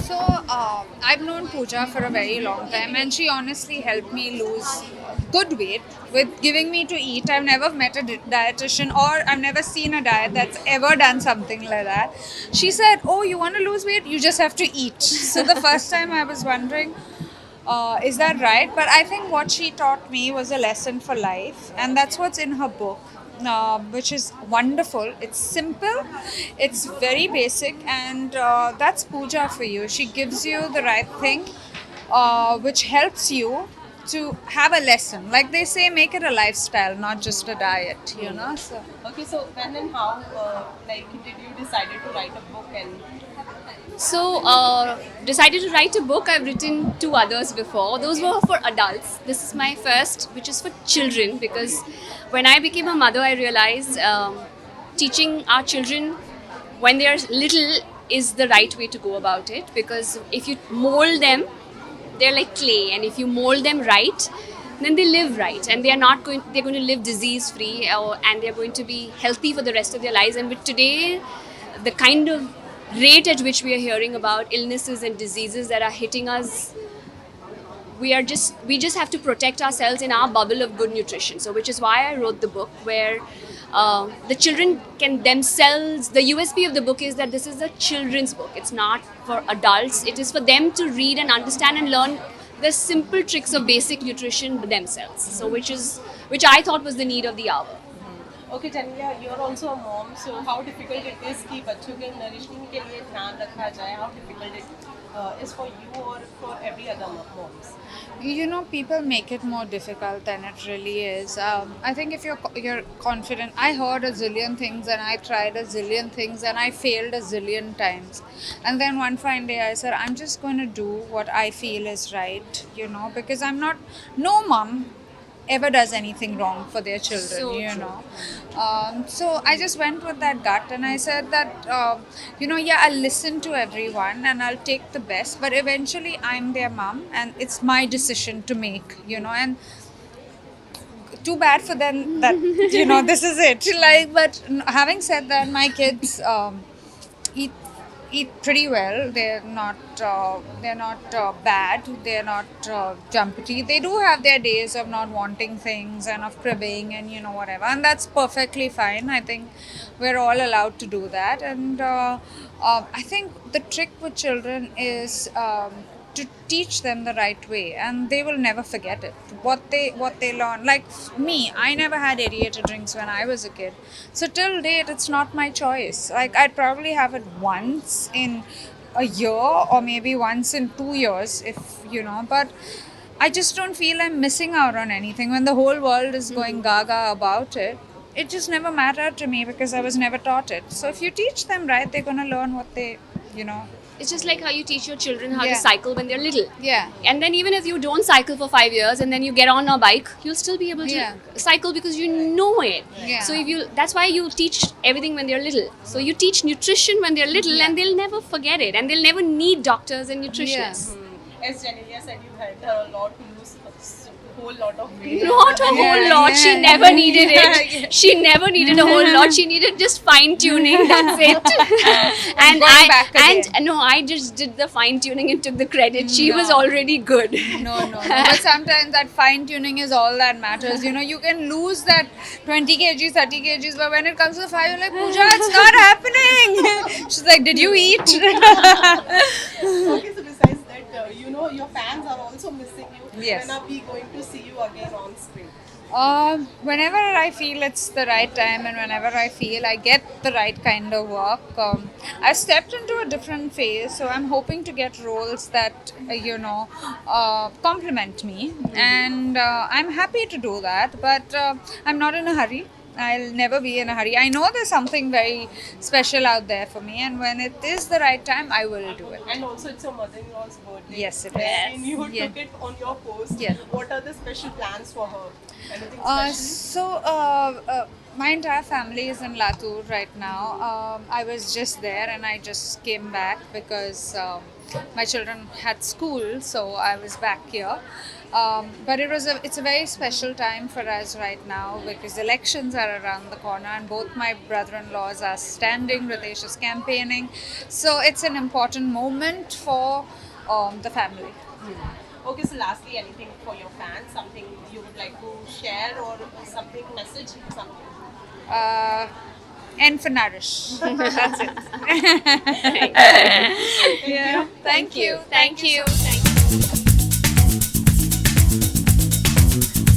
So, I've known Pooja for a very long time, and she honestly helped me lose good weight with giving me to eat. I've never met a dietitian, or I've never seen a diet that's ever done something like that. She said, "Oh, you want to lose weight? You just have to eat." So, the first time I was wondering, is that right? But I think what she taught me was a lesson for life, and that's what's in her book, which is wonderful. It's simple, it's very basic, and that's Pooja for you. She gives you the right thing, which helps you to have a lesson. Like they say, make it a lifestyle, not just a diet, you know? So. Okay, so when and how, did you decided to write a book and So, decided to write a book. I've written two others before. Those were for adults. This is my first, which is for children, because when I became a mother, I realized teaching our children when they are little is the right way to go about it. Because if you mold them, they're like clay, and if you mold them right, then they live right, and they're going to live disease free, and they're going to be healthy for the rest of their lives. And with today, the kind of rate at which we are hearing about illnesses and diseases that are hitting us, we just have to protect ourselves in our bubble of good nutrition. So which is why I wrote the book, where the children can themselves, the USP of the book is that this is a children's book. It's not for adults. It is for them to read and understand and learn the simple tricks of basic nutrition themselves. So which I thought was the need of the hour. Okay, Genelia, you're also a mom, so how difficult it is कि बच्चों के नरिशनिंग के लिए ध्यान रखा जाए? How difficult it is for you or for every other moms? You know, people make it more difficult than it really is. I think if you're confident, I heard a zillion things and I tried a zillion things and I failed a zillion times. And then one fine day I said, I'm just going to do what I feel is right, you know, because no mom ever does anything wrong for their children, So you true. know. So I just went with that gut and I said that, yeah, I'll listen to everyone and I'll take the best, but eventually I'm their mom and it's my decision to make, you know, and too bad for them that, you know, this is it. Like, but having said that, my kids eat eat pretty well. They're not bad. They're not jumpy. They do have their days of not wanting things and of cribbing and you know whatever, and that's perfectly fine. I think we're all allowed to do that, and I think the trick with children is to teach them the right way, and they will never forget it. What they learn, like me, I never had aerated drinks when I was a kid, so till date it's not my choice. Like I'd probably have it once in a year or maybe once in 2 years, if you know, but I just don't feel I'm missing out on anything when the whole world is going gaga about it. It just never mattered to me because I was never taught it. So if you teach them right, they're gonna learn what they, you know. It's just like how you teach your children how Yeah. to cycle when they're little. Yeah. And then even if you don't cycle for 5 years and then you get on a bike, you'll still be able to Yeah. cycle because you know it. Yeah. So that's why you teach everything when they're little. So you teach nutrition when they're little, Yeah. and they'll never forget it, and they'll never need doctors and nutritionists. As Genelia said, you helped her a lot to lose a whole lot of weight. Not a whole Yeah, lot. yeah, She yeah. never needed it. Yeah. She never needed a whole lot. She needed just fine tuning. That's it. and going back again. no, I just did the fine tuning and took the credit. She was No. already good. No. But sometimes that fine tuning is all that matters. You know, you can lose that 20 kgs, 30 kgs, but when it comes to 5, you're like, Pooja, it's not happening. She's like, did you eat? Okay, so besides that, your fans are also missing you. Yes. When are we going to see you again on screen? Whenever I feel it's the right time and whenever I feel I get the right kind of work. I've stepped into a different phase, so I'm hoping to get roles that complement me, and I'm happy to do that. But I'm not in a hurry. I'll never be in a hurry. I know there's something very special out there for me, and when it is the right time, I will do it. And also, it's your mother-in-law's birthday. Yes, it is. And you Yeah. took it on your post. Yes. What are the special plans for her? Anything Uh, special? so, my entire family is in Latur right now. I was just there and I just came back because my children had school, so I was back here. But it's a very special time for us right now because elections are around the corner and both my brother-in-laws are standing. Ritesh is campaigning, so it's an important moment for the family. Okay, so lastly, anything for your fans? Something you would like to share or something message? Something. And for Nourish. That's it. Yeah. Thank you. Thank you. So much.